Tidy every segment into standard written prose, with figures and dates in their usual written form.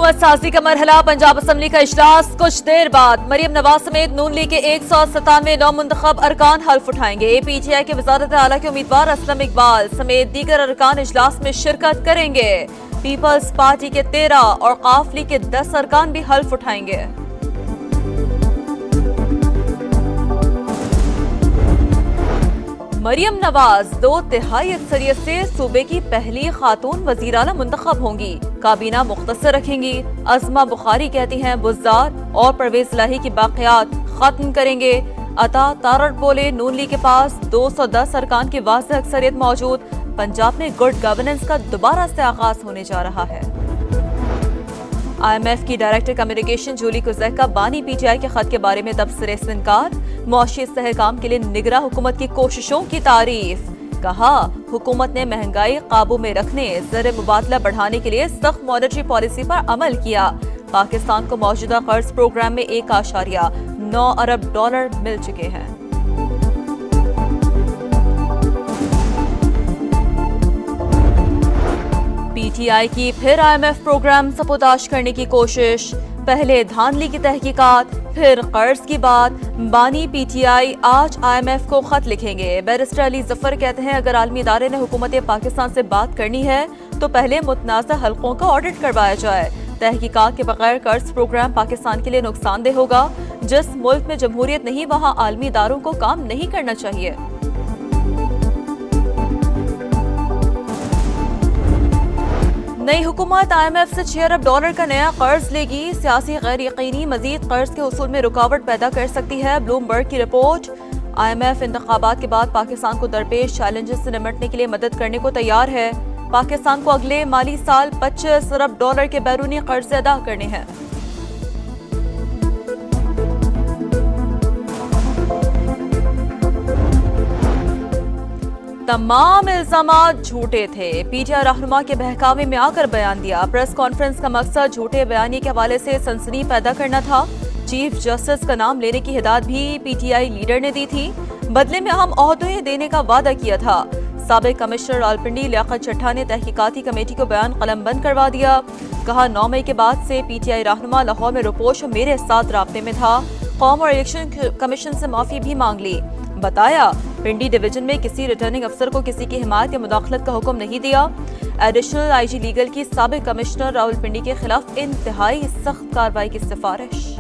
हुकूमत साजी का मरहला पंजाब असम्बली का इजलास कुछ देर बाद मरियम नवाज समेत नून लीग के 197 नौमुंतखब अरकान हल्फ उठाएंगे। PTI के वजारत आला के उम्मीदवार असलम इकबाल समेत दीगर अरकान इजलास में शिरकत करेंगे। पीपल्स पार्टी के 13 और काफ लीग के 10 अरकान भी हल्फ उठाएंगे। मरियम नवाज 2/3 अक्सरियत से सूबे की पहली खातून वजीर आला मुंतखब होंगी। काबीना मुख्तसर रखेंगी। अज़मा बुखारी कहती हैं बुज़दार और परवेज इलाही की बाक़ियात खत्म करेंगे। अता तारड़ बोले नून लीग के पास 210 अरकान की वाज़ेह अक्सरियत मौजूद। पंजाब में गुड गवर्नेंस का दोबारा से आगाज होने जा रहा है। IMF की डायरेक्टर कम्युनिकेशन जूली कुज़ैक का बानी PTI के खत के बारे में तबसरे से इनकार। मुआशी इस्तेहकाम के लिए निगरां हुकूमत की कोशिशों की तारीफ। कहा हुकूमत ने महंगाई काबू में रखने, ज़र मुबादला बढ़ाने के लिए सख्त मॉनेटरी पॉलिसी पर अमल किया। पाकिस्तान को मौजूदा कर्ज प्रोग्राम में $1.9 अरब मिल चुके हैं। PTI की फिर IMF प्रोग्राम सबोताश करने की कोशिश। पहले धांधली की तहकीकात, फिर कर्ज की बात। बानी PTI आज IMF को खत लिखेंगे। बैरिस्टर अली जफर कहते हैं अगर आलमी इदारे ने हुकूमत पाकिस्तान से बात करनी है तो पहले मुतनाज़ा हल्कों का ऑडिट करवाया जाए। तहकीकात के बगैर कर्ज प्रोग्राम पाकिस्तान के लिए नुकसानदेह होगा। जिस मुल्क में जमहूरियत नहीं वहाँ आलमी इदारों को काम नहीं करना चाहिए। नई हुकूमत IMF से $6 अरब का नया कर्ज लेगी। सियासी गैर यकीनी मजीद कर्ज के उसूल में रुकावट पैदा कर सकती है। ब्लूमबर्ग की रिपोर्ट। IMF इंतखाबात के बाद पाकिस्तान को दरपेश चैलेंजेस से निपटने के लिए मदद करने को तैयार है। पाकिस्तान को अगले माली साल $25 अरब के बैरूनी कर्ज अदा करने हैं। तमाम इल्जामात झूठे थे। PTI रहनुमा के बहकावे में आकर बयान दिया। प्रेस कॉन्फ्रेंस का मकसद झूठे बयानी के हवाले से सनसनी पैदा करना था। चीफ जस्टिस का नाम लेने की हिदायत भी PTI लीडर ने दी थी। बदले में अहम ओहदे देने का वादा किया था। साबिक कमिश्नर रावलपिंडी लियाकत चट्टा ने तहकीकाती कमेटी को बयान कलमबंद करवा दिया। कहा 9 मई के बाद से PTI रहनुमा लाहौर में रुपोश मेरे साथ राब्ते में था। कौम और इलेक्शन कमीशन से माफी भी मांग ली। बताया पिंडी डिवीजन में किसी रिटर्निंग अफसर को किसी की हिमायत या मुदाखलत का हुक्म नहीं दिया। एडिशनल IG लीगल की साबिक कमिश्नर रावलपिंडी के खिलाफ इंतहाई सख्त कार्रवाई की सिफारिश।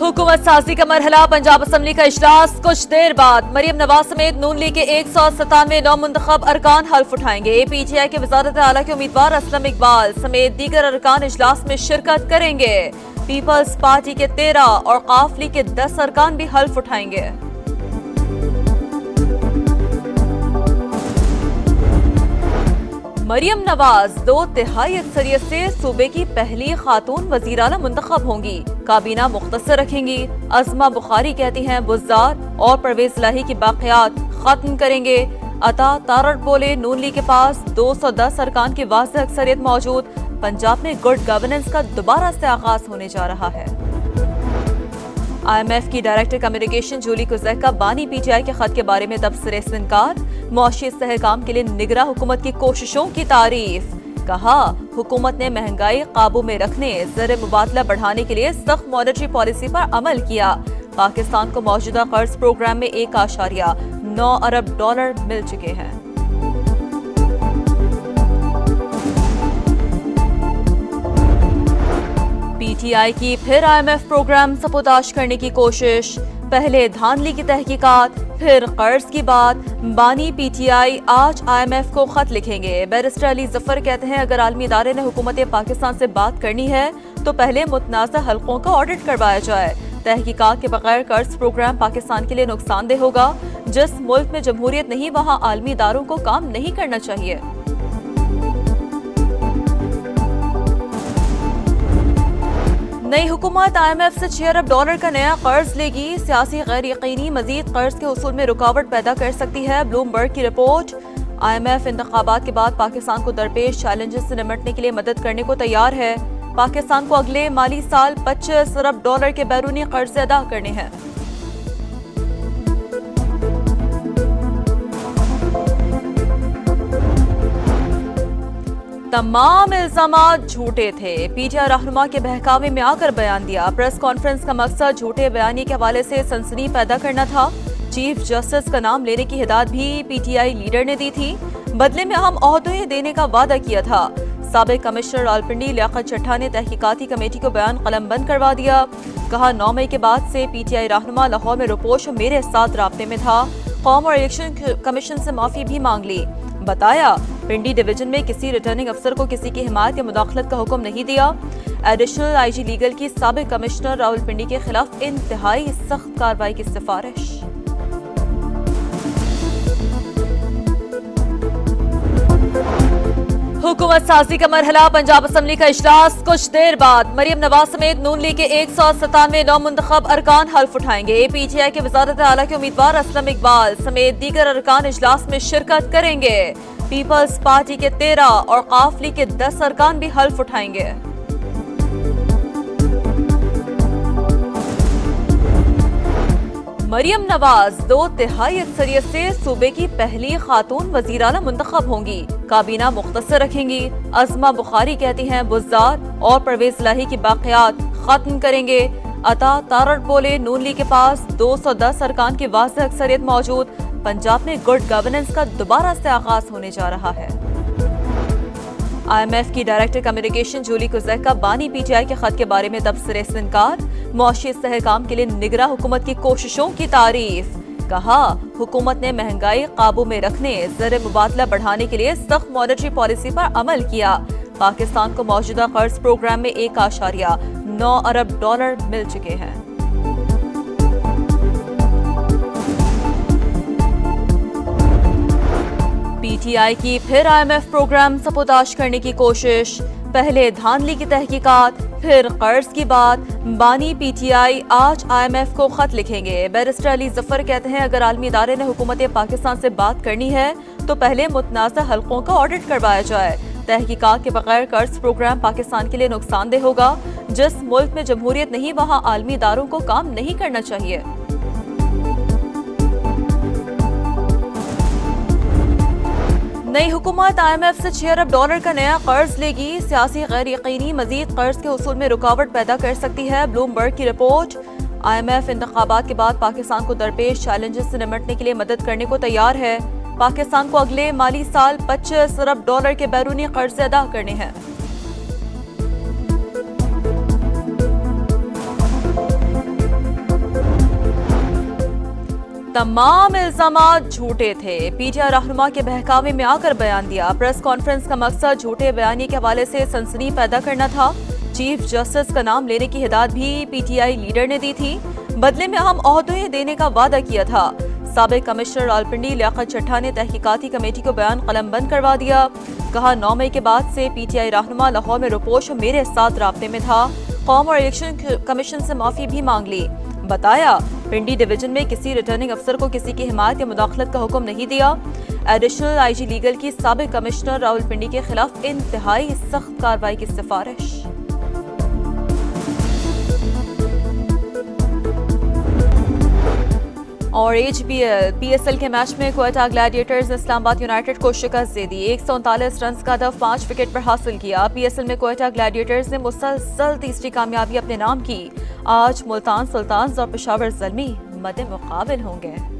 हुकूमत साजी का मरहला पंजाब असम्बली का इजलास कुछ देर बाद मरियम नवाज समेत नून लीग के 197 नौमुंतखब अरकान हल्फ उठाएंगे। PTI के वजारत आला के उम्मीदवार असलम इकबाल समेत दीगर अरकान इजलास में शिरकत करेंगे। पीपल्स पार्टी के 13 और काफ लीग के 10 अरकान भी हल्फ उठाएंगे। मरियम नवाज 2/3 अक्सरियत से सूबे की पहली खातून वजीर आला मुंतखब होंगी। काबीना मुख्तसर रखेंगी। अज़मा बुखारी कहती हैं बुज़दार और परवेज इलाही की बाक़ियात खत्म करेंगे। अता तारड़ बोले नून लीग के पास 210 अरकान की वाज़ेह अक्सरियत मौजूद। पंजाब में गुड गवर्नेंस का दोबारा से आगाज होने जा रहा है। IMF की डायरेक्टर कम्युनिकेशन जूली कुज़ैक का बानी PTI के खत के बारे में तबसरे से इनकार। मुआशी इस्तेहकाम के लिए निगरां हुकूमत की कोशिशों की तारीफ। कहा हुकूमत ने महंगाई काबू में रखने, ज़र मुबादला बढ़ाने के लिए सख्त मॉनेटरी पॉलिसी पर अमल किया। पाकिस्तान को मौजूदा कर्ज प्रोग्राम में $1.9 अरब मिल चुके हैं। PTI की फिर IMF प्रोग्राम सबोताश करने की कोशिश। पहले धांधली की तहकीकात, फिर कर्ज की बात। बानी PTI आज IMF को खत लिखेंगे। बैरिस्टर अली जफर कहते हैं अगर आलमी इदारे ने हुकूमत पाकिस्तान से बात करनी है तो पहले मुतनाज़ा हल्कों का ऑडिट करवाया जाए। तहकीकात के बगैर कर्ज प्रोग्राम पाकिस्तान के लिए नुकसानदेह होगा। जिस मुल्क में जमहूरियत नहीं वहाँ आलमी इदारों को काम नहीं करना चाहिए। नई हुकूमत IMF से $6 अरब का नया कर्ज लेगी। सियासी गैर यकीनी मजीद कर्ज के उसूल में रुकावट पैदा कर सकती है। ब्लूमबर्ग की रिपोर्ट। IMF इंतखाबात के बाद पाकिस्तान को दरपेश चैलेंजेस से निपटने के लिए मदद करने को तैयार है। पाकिस्तान को अगले माली साल $25 अरब के बैरूनी कर्ज अदा करने हैं। तमाम इल्जामात झूठे थे। पीटीआई रहनुमा के बहकावे में आकर बयान दिया। प्रेस कॉन्फ्रेंस का मकसद झूठे बयानी के हवाले से सनसनी पैदा करना था। चीफ जस्टिस का नाम लेने की हिदायत भी पीटीआई लीडर ने दी थी। बदले में अहम ओहदे देने का वादा किया था। साबिक कमिश्नर रावलपिंडी लियाकत चड्ढा ने तहकीकाती कमेटी को बयान कलमबंद करवा दिया। कहा 9 मई के बाद से पीटीआई रहनुमा लाहौर में रुपोश मेरे साथ राब्ते में था। कौम और इलेक्शन कमीशन से माफी भी मांग ली। बताया पिंडी डिवीजन में किसी रिटर्निंग अफसर को किसी की हिमायत या मुदाखलत का हुक्म नहीं दिया। एडिशनल आईजी लीगल की साबिक कमिश्नर रावलपिंडी के खिलाफ इंतहाई सख्त कार्रवाई की सिफारिश। हुकूमत साजी का मरहला पंजाब असम्बली का इजलास कुछ देर बाद। मरियम नवाज समेत नून लीग के 197 नौमुंतखब अरकान हल्फ उठाएंगे। पीटीआई के वजारत आला के उम्मीदवार असलम इकबाल समेत दीगर अरकान इजलास में शिरकत करेंगे। पीपल्स पार्टी के 13 और काफ लीग के 10 अरकान भी हल्फ उठाएंगे। मरियम नवाज 2/3 अक्सरियत से सूबे की पहली खातून वजीर आला मुंतखब होंगी। काबीना मुख्तसर रखेंगी। अज़मा बुखारी कहती हैं बुज़दार और परवेज लाही की बाक़ियात खत्म करेंगे। अता तारड़ बोले नून लीग के पास 210 अरकान की वाज़ेह अक्सरियत मौजूद। पंजाब में गुड गवर्नेंस का दोबारा से आगाज होने जा रहा है। IMF की डायरेक्टर कम्युनिकेशन जूली कुज़ैक का बानी पीटीआई के खत के बारे में तबसरे से इनकार। मुआशी इस्तेहकाम के लिए निगरां हुकूमत की कोशिशों की तारीफ। कहा हुकूमत ने महंगाई काबू में रखने, ज़र मुबादला बढ़ाने के लिए सख्त मॉनेटरी पॉलिसी पर अमल किया। पाकिस्तान को मौजूदा कर्ज प्रोग्राम में 1.9 अरब डॉलर मिल चुके हैं। पीटीआई की फिर IMF प्रोग्राम सबूताश करने की कोशिश। पहले धांधली की तहकीकात, फिर कर्ज की बात। बानी पीटीआई आज IMF को खत लिखेंगे। बैरिस्टर अली जफर कहते हैं अगर आलमी इदारे ने हुकूमत पाकिस्तान से बात करनी है तो पहले मुतनाज़ा हलकों का ऑडिट करवाया जाए। तहकीकात के बगैर कर्ज प्रोग्राम पाकिस्तान के लिए नुकसानदेह होगा। जिस मुल्क में जमहूरियत नहीं वहाँ आलमी इदारों को काम नहीं करना चाहिए। नई हुकूमत IMF से 6 अरब डॉलर का नया कर्ज लेगी। सियासी गैर यकीनी मजीद कर्ज के उसूल में रुकावट पैदा कर सकती है। ब्लूमबर्ग की रिपोर्ट। IMF इंतखाबात के बाद पाकिस्तान को दरपेश चैलेंजेस से निपटने के लिए मदद करने को तैयार है। पाकिस्तान को अगले माली साल 25 अरब डॉलर के बैरूनी कर्ज अदा करने हैं। तमाम इल्जामात झूठे थे। पीटीआई रहनुमा के बहकावे में आकर बयान दिया। प्रेस कॉन्फ्रेंस का मकसद झूठे बयानी के हवाले से सनसनी पैदा करना था। चीफ जस्टिस का नाम लेने की हिदायत भी पीटीआई लीडर ने दी थी। बदले में अहम ओहदे देने का वादा किया था। साबिक कमिश्नर रावलपिंडी लियाकत चड्ढा ने तहकीकाती कमेटी को बयान कलमबंद करवा दिया। कहा 9 मई के बाद से पीटीआई रहनुमा लाहौर में रुपोश मेरे साथ राब्ते में था। कौम और इलेक्शन कमीशन से माफी भी मांग ली। बताया पिंडी डिवीजन में किसी रिटर्निंग अफसर को किसी की हिमायत या मुदाखलत का हुक्म नहीं दिया। एडिशनल आईजी लीगल की साबिक कमिश्नर रावलपिंडी के खिलाफ इंतहाई सख्त कार्रवाई की सिफारिश। और PSL के मैच में क्वेटा ग्लैडिएटर्स ने इस्लामाबाद यूनाइटेड को शिकस्त दे दी। 139 रन का हदफ 5 विकेट पर हासिल किया। PSL में क्वेटा ग्लैडिएटर्स ने मुसलसल तीसरी कामयाबी अपने नाम की। आज मुल्तान सुल्तान्स और पेशावर ज़ल्मी मद्दे मुकाबिल होंगे।